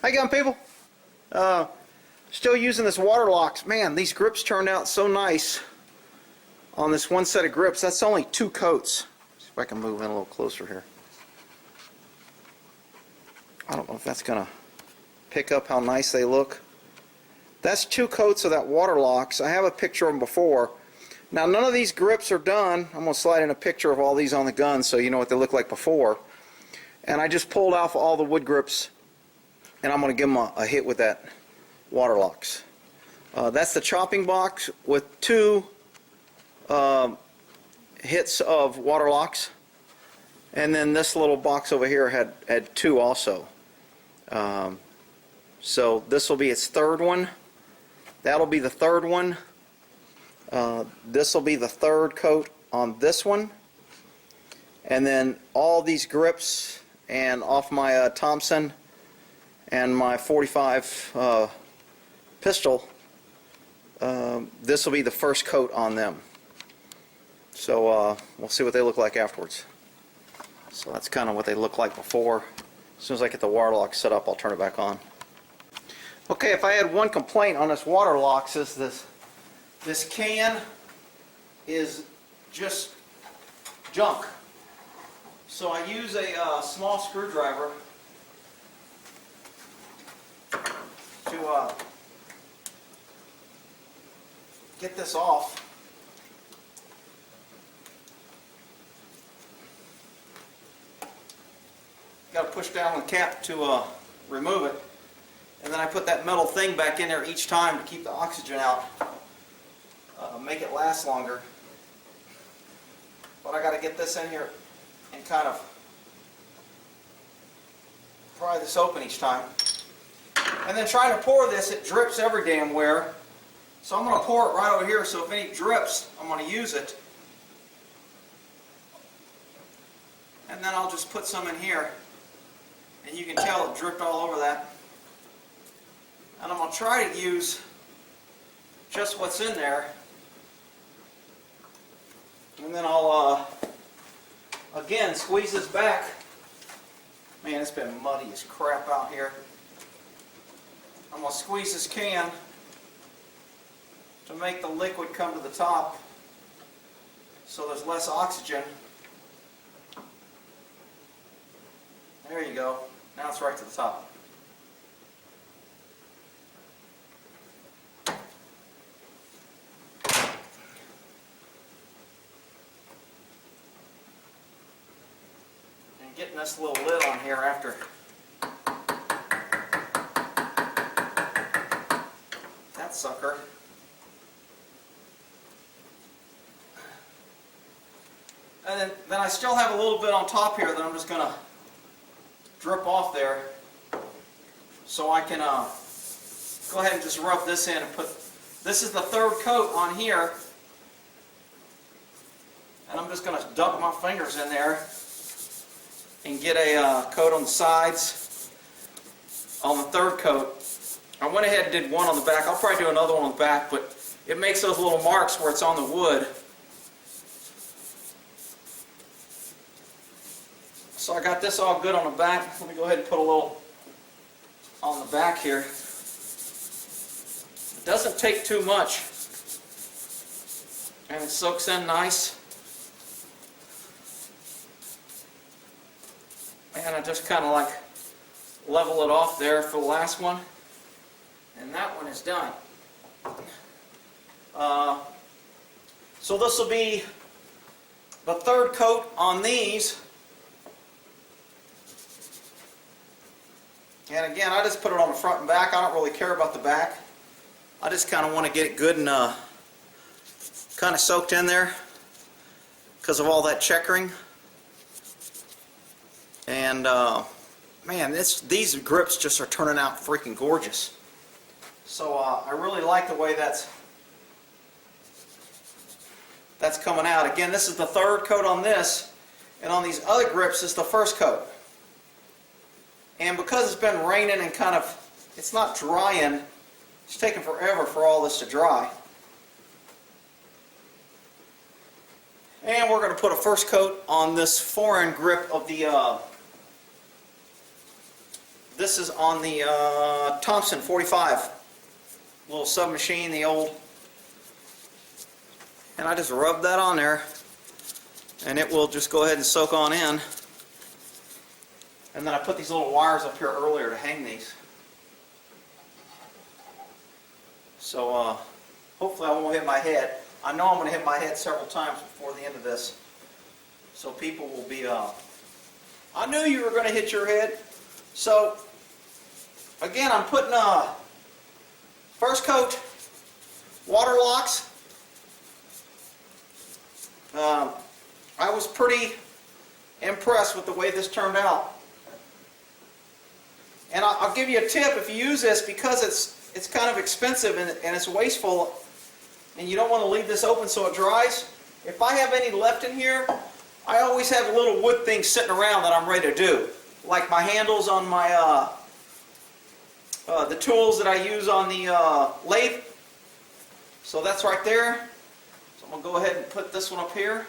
How you going, people? Still using this Waterlox. Man, these grips turned out so nice on this one set of grips. That's only 2 coats. See if I can move in a little closer here. I don't know if that's going to pick up how nice they look. That's 2 coats of that Waterlox. I have a picture of them before. Now, none of these grips are done. I'm going to slide in a picture of all these on the gun so you know what they look like before. And I just pulled off all the wood grips, and I'm going to give them a hit with that Waterlox. That's the chopping box with 2 hits of Waterlox, and then this little box over here had 2 also. So this will be its 3rd one. That'll be the 3rd one. This will be the 3rd coat on this one, and then all these grips and off my Thompson and my 45 pistol, this will be the 1st coat on them. So we'll see what they look like afterwards. So that's kind of what they look like before. As soon as I get the Waterlox set up, I'll turn it back on. Okay, if I had one complaint on this Waterlox, is this can is just junk. So I use a small screwdriver to get this off. Got to push down the cap to remove it, and then I put that metal thing back in there each time to keep the oxygen out, make it last longer. But I got to get this in here and kind of pry this open each time. And then trying to pour this, it drips every damn where. So I'm going to pour it right over here, so if any drips, I'm going to use it. And then I'll just put some in here. And you can tell it dripped all over that. And I'm going to try to use just what's in there. And then I'll, again, squeeze this back. Man, it's been muddy as crap out here. I'm going to squeeze this can to make the liquid come to the top so there's less oxygen. There you go. Now it's right to the top. And getting this little lid on here after that sucker. And then I still have a little bit on top here that I'm just going to drip off there, so I can go ahead and just rub this in and put, this is the 3rd coat on here, and I'm just going to dunk my fingers in there and get a coat on the sides on the 3rd coat. I went ahead and did one on the back. I'll probably do another one on the back, but it makes those little marks where it's on the wood. So I got this all good on the back. Let me go ahead and put a little on the back here. It doesn't take too much, and it soaks in nice. And I just kind of like level it off there for the last one, and that one is done. So this will be the 3rd coat on these. And again, I just put it on the front and back. I don't really care about the back. I just kind of want to get it good and kind of soaked in there because of all that checkering. And man, these grips just are turning out freaking gorgeous. So I really like the way that's coming out. Again, this is the 3rd coat on this, and on these other grips, it's the 1st coat. And because it's been raining and kind of, it's not drying, it's taking forever for all this to dry. And we're going to put a 1st coat on this foreign grip of the This is on the Thompson 45, little submachine, the old. And I just rub that on there, and it will just go ahead and soak on in. And then I put these little wires up here earlier to hang these. So hopefully I won't hit my head. I know I'm going to hit my head several times before the end of this. So people will be, I knew you were going to hit your head. So again, I'm putting first coat Waterlox. I was pretty impressed with the way this turned out. And I'll give you a tip: if you use this, because it's kind of expensive and it's wasteful, and you don't want to leave this open so it dries. If I have any left in here, I always have a little wood thing sitting around that I'm ready to do, like my handles on my the tools that I use on the lathe. So that's right there. So I'm going to go ahead and put this one up here.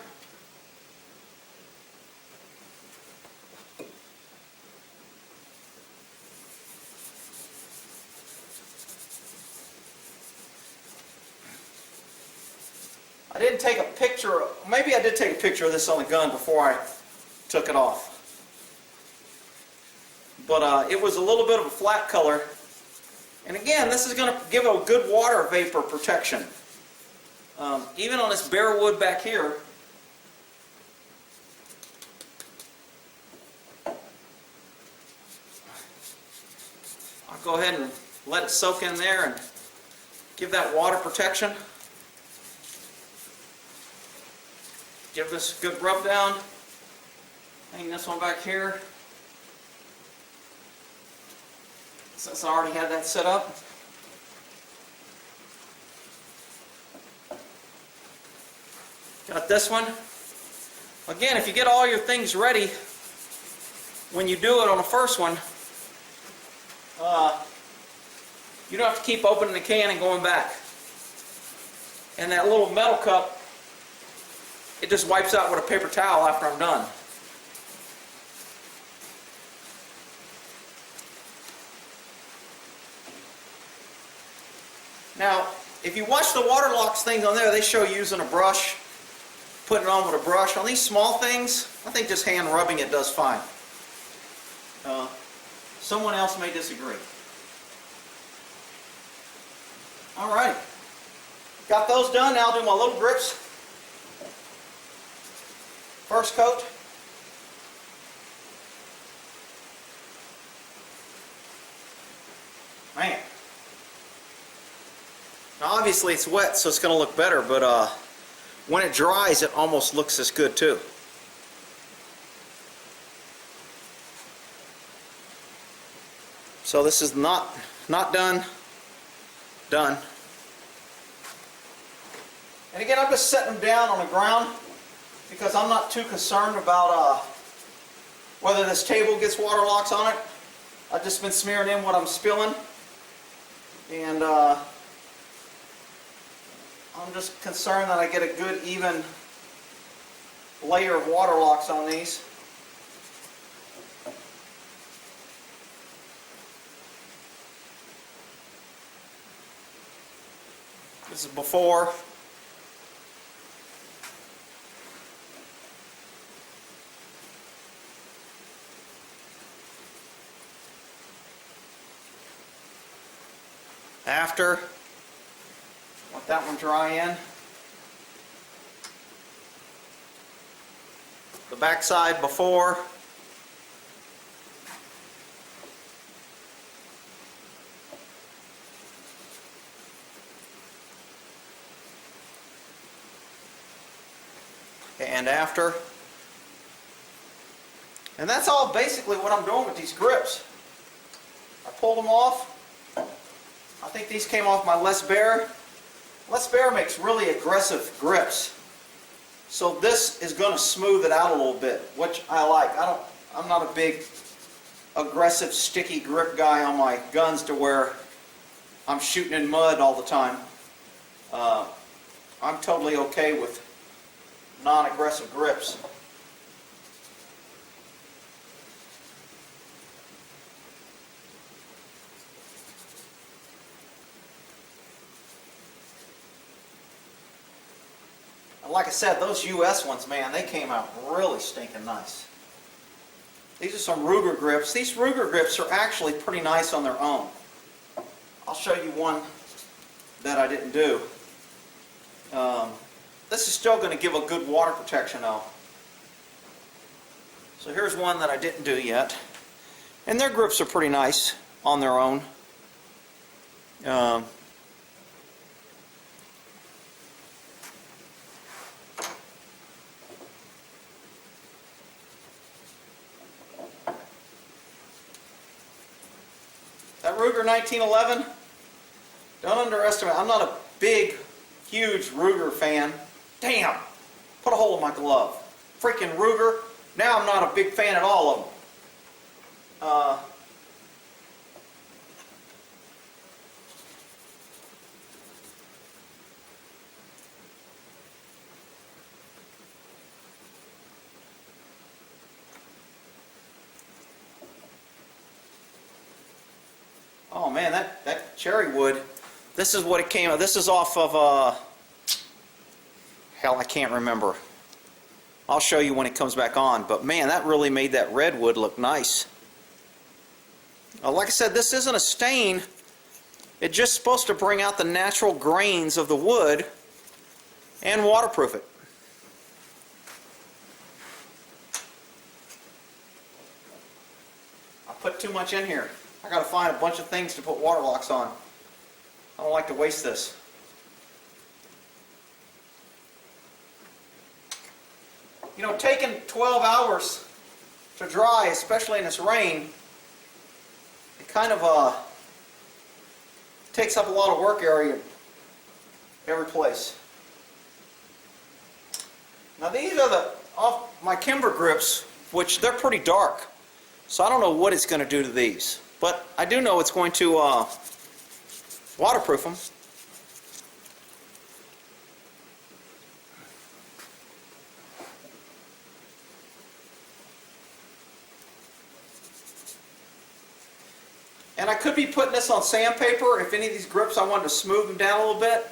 I didn't take a picture, maybe I did take a picture of this on the gun before I took it off. But it was a little bit of a flat color. And again, this is going to give a good water vapor protection. Even on this bare wood back here. I'll go ahead and let it soak in there and give that water protection. Give this a good rub down. Hang this one back here. Since I already had that set up. Got this one. Again, if you get all your things ready when you do it on the first one, you don't have to keep opening the can and going back. And that little metal cup, it just wipes out with a paper towel after I'm done. Now, if you watch the Waterlox things on there, they show you using a brush, putting it on with a brush. On these small things, I think just hand rubbing it does fine. Someone else may disagree. Alright, got those done. Now I'll do my little grips. First coat. Man. Now obviously it's wet, so it's going to look better, but when it dries, it almost looks as good too. So this is not done. Done. And again, I'm just setting them down on the ground because I'm not too concerned about whether this table gets Waterlox on it. I've just been smearing in what I'm spilling, and I'm just concerned that I get a good even layer of Waterlox on these. This is before. After. Let that one dry in. The back side before. And after. And that's all basically what I'm doing with these grips. I pulled them off. I think these came off my Les Baer. Les Baer makes really aggressive grips. So this is going to smooth it out a little bit, which I like. I'm not a big aggressive sticky grip guy on my guns to where I'm shooting in mud all the time. I'm totally okay with non-aggressive grips. like I said, those US ones, man, they came out really stinking nice. These are some Ruger grips. These Ruger grips are actually pretty nice on their own. I'll show you one that I didn't do. This is still going to give a good water protection though. So here's one that I didn't do yet. And their grips are pretty nice on their own. That Ruger 1911, don't underestimate. I'm not a big, huge Ruger fan. Damn! Put a hole in my glove. Freaking Ruger. Now I'm not a big fan at all of them. Oh man, that cherry wood, this is what it came, this is off of, hell, I can't remember. I'll show you when it comes back on, but man, that really made that redwood look nice. Like I said, this isn't a stain, it's just supposed to bring out the natural grains of the wood and waterproof it. I put too much in here. I gotta find a bunch of things to put Waterlox on. I don't like to waste this. You know, taking 12 hours to dry, especially in this rain, it kind of takes up a lot of work area every place. Now these are my Kimber grips, which they're pretty dark. So I don't know what it's going to do to these. But I do know it's going to waterproof them. And I could be putting this on sandpaper. If any of these grips I wanted to smooth them down a little bit,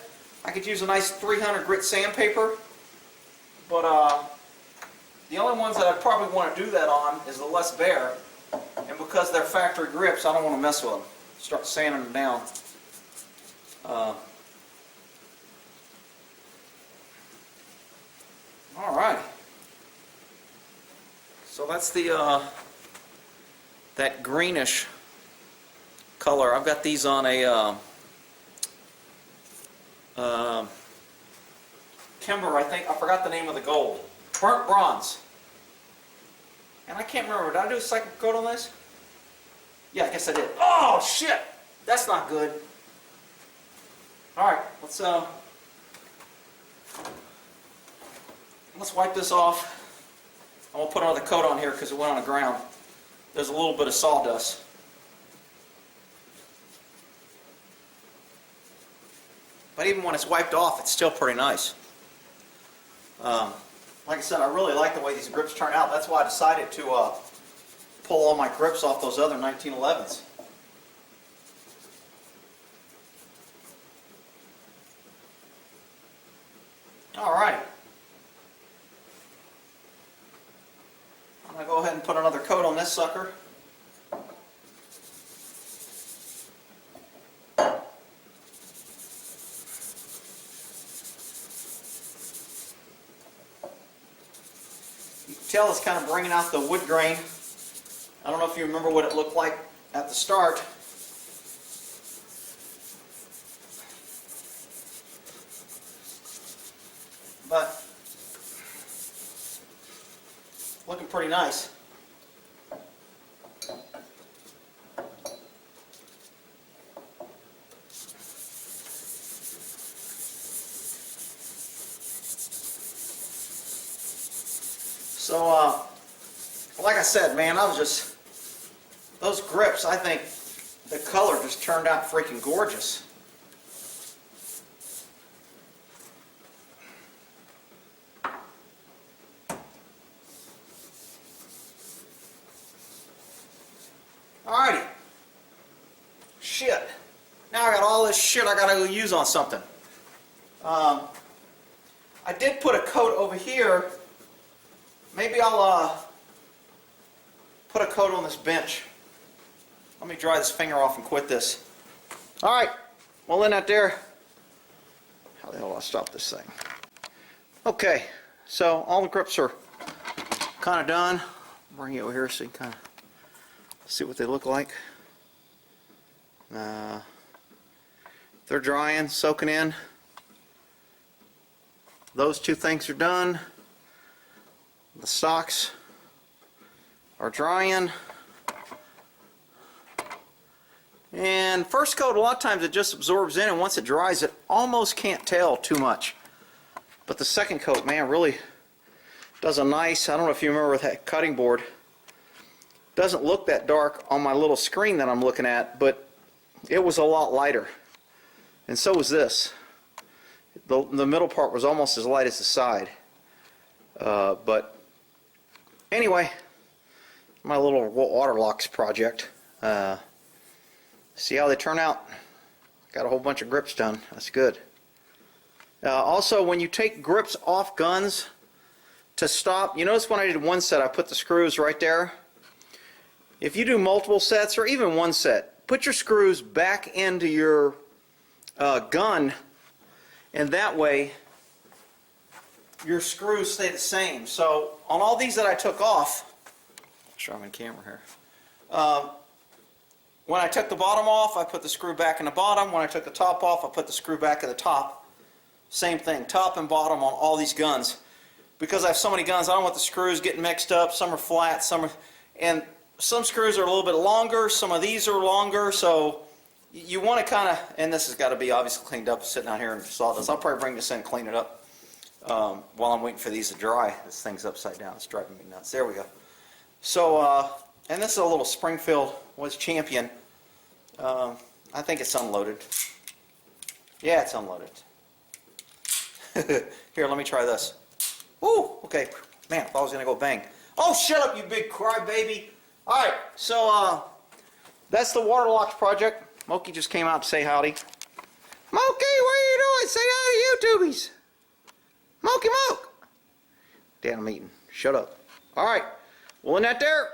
I could use a nice 300 grit sandpaper. But the only ones that I probably want to do that on is the less bare. And because they're factory grips, I don't want to mess with them. Start sanding them down. Alright. So that's the that greenish color. I've got these on a Kimber, I think. I forgot the name of the gold. Burnt bronze. And I can't remember, did I do a cycle coat on this? Yeah, I guess I did. Oh, shit! That's not good. Alright, let's wipe this off. I'm going to put another coat on here because it went on the ground. There's a little bit of sawdust. But even when it's wiped off, it's still pretty nice. Like I said, I really like the way these grips turn out. That's why I decided to pull all my grips off those other 1911s. Alright. I'm going to go ahead and put another coat on this sucker. Tell it's kind of bringing out the wood grain. I don't know if you remember what it looked like at the start. But looking pretty nice. So, like I said, man, those grips, I think the color just turned out freaking gorgeous. Alrighty. Shit. Now I got all this shit I gotta go use on something. I did put a coat over here. Maybe I'll put a coat on this bench. Let me dry this finger off and quit this. All right, well in that there. How the hell do I stop this thing? Okay, so all the grips are kind of done. Bring it over here so you can kind of see what they look like. They're drying, soaking in. Those two things are done. The stocks are drying. And first coat, a lot of times it just absorbs in, and once it dries, it almost can't tell too much. But the second coat, man, really does a nice, I don't know if you remember that cutting board, doesn't look that dark on my little screen that I'm looking at, but it was a lot lighter. And so was this. The middle part was almost as light as the side. But anyway, my little Waterlox project. See how they turn out? Got a whole bunch of grips done. That's good. Also, when you take grips off guns to stop, you notice when I did one set, I put the screws right there. If you do multiple sets or even one set, put your screws back into your gun, and that way your screws stay the same. So on all these that I took off, make sure I'm in camera here. When I took the bottom off, I put the screw back in the bottom. When I took the top off, I put the screw back in the top. Same thing, top and bottom on all these guns. Because I have so many guns, I don't want the screws getting mixed up. Some are flat, and some screws are a little bit longer, some of these are longer, so you want to kind of, and this has got to be obviously cleaned up, sitting out here in sawdust. I'll probably bring this in and clean it up while I'm waiting for these to dry. This thing's upside down, it's driving me nuts. There we go. So, and this is a little Springfield was Champion. I think it's unloaded. Yeah, it's unloaded. Here, let me try this. Ooh, okay. Man, I thought I was going to go bang. Oh, shut up, you big crybaby. All right, so that's the Waterlox project. Moki just came out to say howdy. Moki, what are you doing? Say hi to YouTubies. Moki Moke. Damn, I'm eating. Shut up. All right, well, in that there.